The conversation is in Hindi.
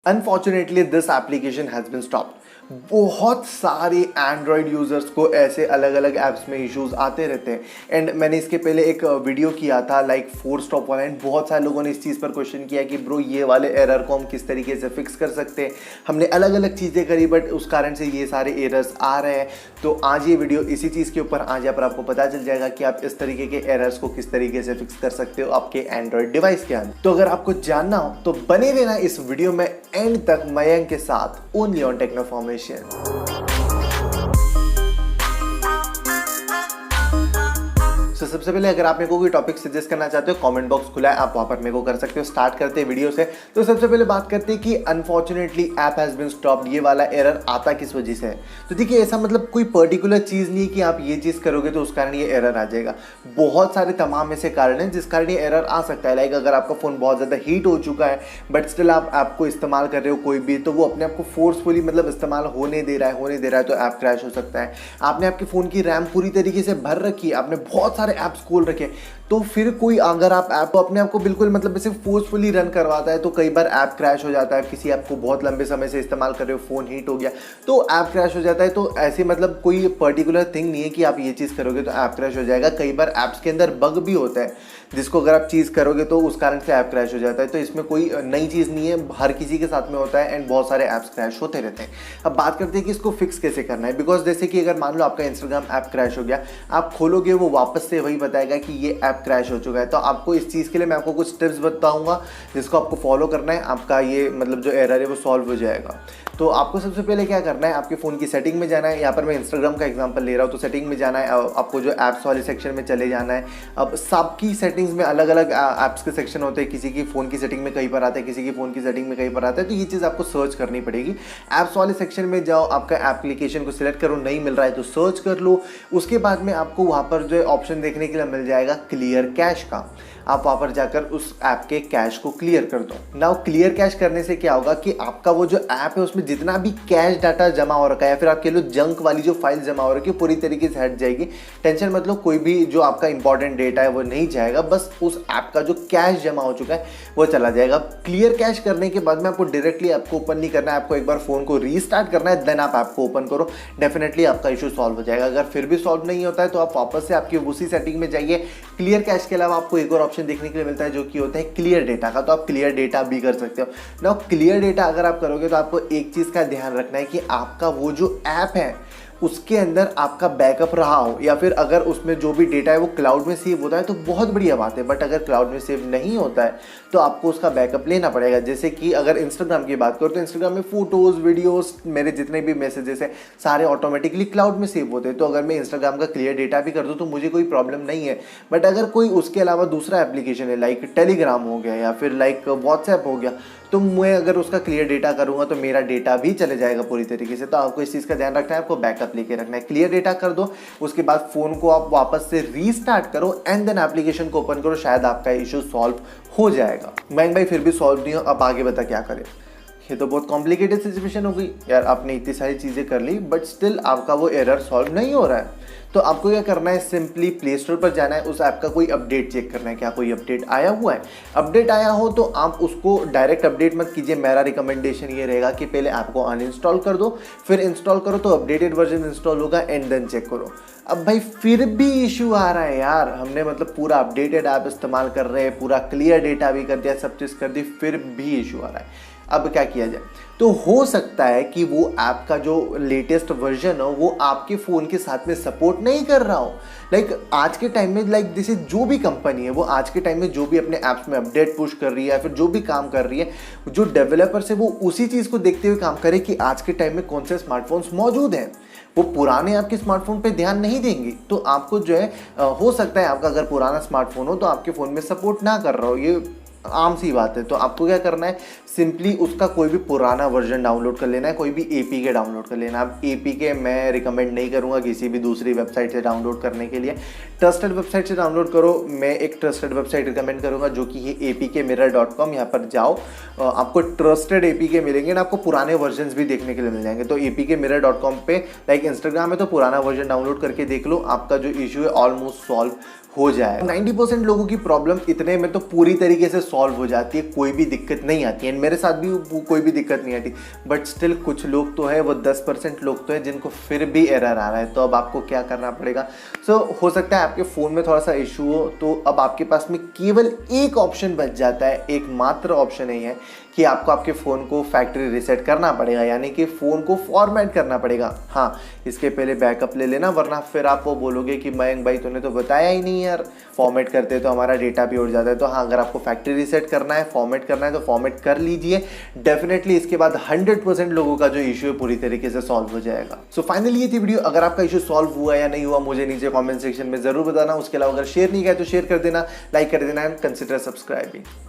Unfortunately, this application has been stopped. बहुत सारे एंड्रॉयड यूज़र्स को ऐसे अलग अलग ऐप्स में इश्यूज आते रहते हैं एंड मैंने इसके पहले एक वीडियो किया था लाइक 4 स्टॉप वाला एंड बहुत सारे लोगों ने इस चीज़ पर क्वेश्चन किया कि ब्रो ये वाले एरर को हम किस तरीके से फिक्स कर सकते हैं। हमने अलग अलग चीज़ें करी बट उस कारण से ये सारे एरर्स आ रहे हैं। तो आज ये वीडियो इसी चीज़ के ऊपर आज यहाँ पर आपको पता चल जाएगा कि आप इस तरीके के एरर्स को किस तरीके से फिक्स कर सकते हो आपके एंड्रॉयड डिवाइस के अंदर। तो अगर आपको जानना हो तो बने रहना इस वीडियो में एंड तक मयंक के साथ ओनली ऑन टेक्नो फॉर्मेशन। तो सबसे पहले अगर आप मेरे को कोई टॉपिक सजेस्ट करना चाहते हो कमेंट बॉक्स खुला है, आप वहां पर मेरे को कर सकते हो। स्टार्ट करते हैं वीडियो से। तो सबसे पहले बात करते हैं कि unfortunately app has been stopped, ये वाला एरर आता किस वजह से है। तो देखिए ऐसा मतलब कोई पर्टिकुलर चीज़ नहीं है कि आप ये चीज़ करोगे तो उस कारण ये एरर आ जाएगा। बहुत सारे तमाम ऐसे कारण हैं जिस कारण ये एरर आ सकता है। लाइक अगर आपका फ़ोन बहुत ज़्यादा हीट हो चुका है बट स्टिल आप ऐप को इस्तेमाल कर रहे हो कोई भी, तो वो अपने आप को फोर्सफुली मतलब इस्तेमाल होने दे रहा है तो ऐप क्रैश हो सकता है। आपने आपके फ़ोन की रैम पूरी तरीके से भर रखी है, आपने बहुत सारे ऐप्स खोल रखे, तो फिर कोई अगर आप ऐप को अपने आप को बिल्कुल मतलब ऐसे फोर्सफुली रन करवाता है तो कई बार ऐप क्रैश हो जाता है। किसी ऐप को बहुत लंबे समय से इस्तेमाल कर रहे हो, फ़ोन हीट हो गया तो ऐप क्रैश हो जाता है। तो ऐसे मतलब कोई पर्टिकुलर थिंग नहीं है कि आप ये चीज़ करोगे तो ऐप क्रैश हो जाएगा। कई बार ऐप्स के अंदर बग भी होता है जिसको अगर आप चीज़ करोगे तो उस कारण से ऐप क्रैश हो जाता है। तो इसमें कोई नई चीज़ नहीं है, हर किसी के साथ में होता है एंड बहुत सारे ऐप्स क्रैश होते रहते हैं। अब बात करते हैं कि इसको फिक्स कैसे करना है। बिकॉज जैसे कि अगर मान लो आपका इंस्टाग्राम ऐप क्रैश हो गया, आप खोलोगे वो वापस से वही बताएगा कि ये ऐप क्रैश हो चुका है। तो आपको इस चीज़ के लिए मैं आपको कुछ टिप्स बताऊंगा जिसको आपको फॉलो करना है, आपका ये मतलब जो एरर है वो सॉल्व हो जाएगा। तो आपको सबसे पहले क्या करना है, आपके फ़ोन की सेटिंग में जाना है। यहाँ पर मैं इंस्टाग्राम का एग्जांपल ले रहा हूँ तो सेटिंग में जाना है, आपको जो ऐप्स वाले सेक्शन में चले जाना है। अब सबकी सेटिंग्स में अलग अलग ऐप्स के सेक्शन होते हैं, किसी की फ़ोन की सेटिंग में कहीं पर आता है, किसी की फ़ोन की सेटिंग में कहीं पर आता है। तो ये चीज़ आपको सर्च करनी पड़ेगी। ऐप्स वाले सेक्शन में जाओ, आपका एप्लीकेशन को सिलेक्ट करो, नहीं मिल रहा है तो सर्च कर लो। उसके बाद में आपको वहाँ पर जो ऑप्शन देखने के लिए मिल जाएगा क्लियर कैश का। आप वहाँ पर जाकर उस ऐप के कैश को क्लियर कर दो। नाउ क्लियर कैश करने से क्या होगा कि आपका वो जो ऐप है उसमें जितना भी कैश डाटा जमा हो रखा है या फिर आप कह लो जंक वाली जो फाइल जमा हो रखी है पूरी तरीके से हट जाएगी। टेंशन मतलब कोई भी जो आपका इंपॉर्टेंट डेटा है वो नहीं जाएगा, बस उस ऐप का जो कैश जमा हो चुका है वो चला जाएगा। क्लियर कैश करने के बाद में आपको डायरेक्टली ऐप को ओपन नहीं करना है, आपको एक बार फ़ोन को रीस्टार्ट करना है, देन आप ऐप को ओपन करो। डेफिनेटली आपका इशू सॉल्व हो जाएगा। अगर फिर भी सॉल्व नहीं होता है तो आप वापस से आपकी उसी सेटिंग में जाइए। क्लियर कैश के अलावा आपको एक और ऑप्शन देखने के लिए मिलता है जो कि होता है क्लियर डेटा का, तो आप क्लियर डेटा भी कर सकते हो। नाउ क्लियर डेटा अगर आप करोगे तो आपको एक चीज़ का ध्यान रखना है कि आपका वो जो ऐप है उसके अंदर आपका बैकअप रहा हो, या फिर अगर उसमें जो भी डेटा है वो क्लाउड में सेव होता है तो बहुत बढ़िया बात है। बट अगर क्लाउड में सेव नहीं होता है तो आपको उसका बैकअप लेना पड़ेगा। जैसे कि अगर इंस्टाग्राम की बात करो तो इंस्टाग्राम में फोटोज़, वीडियोस, मेरे जितने भी मैसेजेस हैं सारे ऑटोमेटिकली क्लाउड में सेव होते हैं। तो अगर मैं इंस्टाग्राम का क्लियर डेटा भी कर दूँ तो मुझे कोई प्रॉब्लम नहीं है। बट अगर कोई उसके अलावा दूसरा एप्लीकेशन है लाइक टेलीग्राम हो गया या फिर लाइक व्हाट्सएप हो गया, तो मैं अगर उसका क्लियर डेटा करूँगा तो मेरा डेटा भी चले जाएगा पूरी तरीके से। तो आपको इस चीज़ का ध्यान रखना है, आपको बैकअप लेके रखना है। क्लियर डेटा कर दो, उसके बाद फ़ोन को आप वापस से रीस्टार्ट करो एंड देन एप्लीकेशन को ओपन करो, शायद आपका इशू सॉल्व हो जाएगा। मयंक भाई फिर भी सॉल्व नहीं हो, अब आगे बता क्या करें। ये तो बहुत कॉम्प्लिकेटेड सिचुएशन हो गई यार, आपने इतनी सारी चीज़ें कर ली बट स्टिल आपका वो एरर सॉल्व नहीं हो रहा है। तो आपको क्या करना है, सिंपली प्ले स्टोर पर जाना है, उस ऐप का कोई अपडेट चेक करना है, क्या कोई अपडेट आया हुआ है। अपडेट आया हो तो आप उसको डायरेक्ट अपडेट मत कीजिए। मेरा रिकमेंडेशन ये रहेगा कि पहले ऐप को अनइंस्टॉल कर दो, फिर इंस्टॉल करो तो अपडेटेड वर्जन इंस्टॉल होगा एंड देन चेक करो। अब भाई फिर भी इशू आ रहा है यार, हमने मतलब पूरा अपडेटेड ऐप इस्तेमाल कर रहे हैं, पूरा क्लियर डेटा भी कर दिया, सब चीज़ कर दी, फिर भी इशू आ रहा है। अब क्या किया जाए। तो हो सकता है कि वो ऐप का जो लेटेस्ट वर्जन हो वो आपके फ़ोन के साथ में सपोर्ट नहीं कर रहा हो। लाइक आज के टाइम में जैसे जो भी कंपनी है वो आज के टाइम में जो भी अपने ऐप्स में अपडेट पुश कर रही है या फिर जो भी काम कर रही है, जो डेवलपर्स है वो उसी चीज़ को देखते हुए काम करे कि आज के टाइम में कौन से स्मार्टफोन्स मौजूद हैं। वो पुराने आपके स्मार्टफोन पे ध्यान नहीं देंगे। तो आपको जो है हो सकता है आपका अगर पुराना स्मार्टफोन हो तो आपके फ़ोन में सपोर्ट ना कर रहा हो, ये आम सी बात है। तो आपको क्या करना है, सिंपली उसका कोई भी पुराना वर्जन डाउनलोड कर लेना है, कोई भी एपीके डाउनलोड कर लेना है। अब एपीके मैं रिकमेंड नहीं करूंगा किसी भी दूसरी वेबसाइट से डाउनलोड करने के लिए, ट्रस्टेड वेबसाइट से डाउनलोड करो। मैं एक ट्रस्टेड वेबसाइट रिकमेंड करूंगा जो कि ये apkmirror.com, यहाँ पर जाओ, आपको ट्रस्टेड एपीके मिलेंगे ना, आपको पुराने वर्जन भी देखने के लिए मिल जाएंगे। तो apkmirror.com पे लाइक इंस्टाग्राम में तो पुराना वर्जन डाउनलोड करके देख लो, आपका जो इशू है ऑलमोस्ट सॉल्व हो जाए। 90% लोगों की प्रॉब्लम इतने में तो पूरी तरीके से सॉल्व हो जाती है, कोई भी दिक्कत नहीं आती है। मेरे साथ भी कोई भी दिक्कत नहीं आती, बट स्टिल कुछ लोग तो है, वो 10% लोग तो है जिनको फिर भी एरर आ रहा है। तो अब आपको क्या करना पड़ेगा? हो सकता है आपके फ़ोन में थोड़ा सा इशू हो, तो अब आपके पास में केवल एक ऑप्शन बच जाता है, एक मात्र ऑप्शन ही है कि आपको आपके फ़ोन को फैक्ट्री रीसेट करना पड़ेगा, यानी कि फ़ोन को फॉर्मेट करना पड़ेगा। हाँ, इसके पहले बैकअप ले लेना, वरना फिर आप वो बोलोगे कि मयंक भाई तूने तो बताया ही नहीं यार, फॉर्मेट करते तो हमारा डेटा भी उड़ जाता है। तो हाँ, अगर आपको फैक्ट्री रीसेट करना है, फॉर्मेट करना है, तो फॉर्मेट कर लीजिए। डेफिनेटली इसके बाद 100% लोगों का जो इशू है पूरी तरीके से सॉल्व हो जाएगा। सो फाइनली ये थी वीडियो। अगर आपका इशू सॉल्व हुआ या नहीं हुआ मुझे नीचे कॉमेंट सेक्शन में जरूर बताना। उसके अलावा अगर शेयर नहीं किया तो शेयर कर देना, लाइक कर देना एंड कंसिडर सब्सक्राइबिंग।